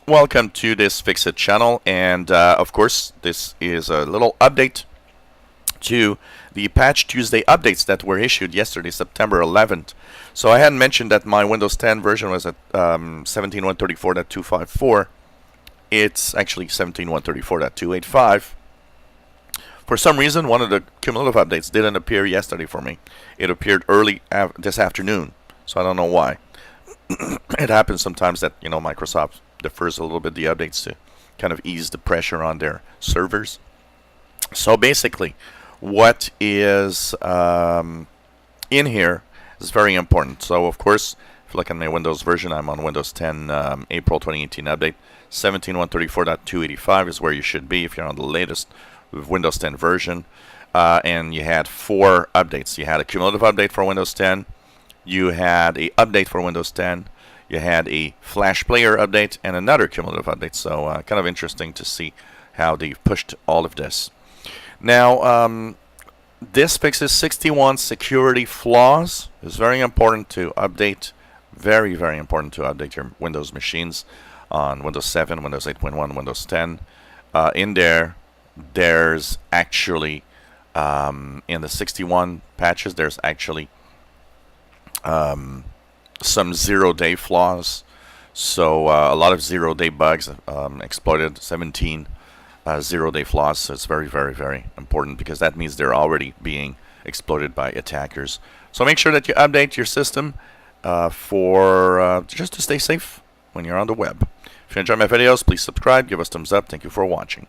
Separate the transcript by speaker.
Speaker 1: Welcome to this Fixit channel, and of course this is a little update to the Patch Tuesday updates that were issued yesterday, September 11th. So I hadn't mentioned that my Windows 10 version was at 17.134.254. It's actually 17.134.285. For some reason, one of the cumulative updates didn't appear yesterday for me. It appeared early this afternoon, so I don't know why. It happens sometimes that, Microsoft defers a little bit the updates to kind of ease the pressure on their servers. So basically, what is in here is very important. So of course, if you look at my Windows version, I'm on Windows 10 April 2018 update. 17.134.285 is where you should be if you're on the latest Windows 10 version. And you had 4 updates. You had a cumulative update for Windows 10. You had a update for Windows 10. You had a Flash Player update and another cumulative update. So kind of interesting to see how they've pushed all of this. Now, this fixes 61 security flaws. It's very important to update. Very, very important to update your Windows machines on Windows 7, Windows 8.1, Windows 10. In there's actually, in the 61 patches, there's actually some zero-day flaws. So a lot of zero-day bugs exploited, 17 zero-day flaws. So it's very, very, very important because that means they're already being exploited by attackers. So make sure that you update your system for just to stay safe when you're on the web. If you enjoy my videos, please subscribe, give us thumbs up. Thank you for watching.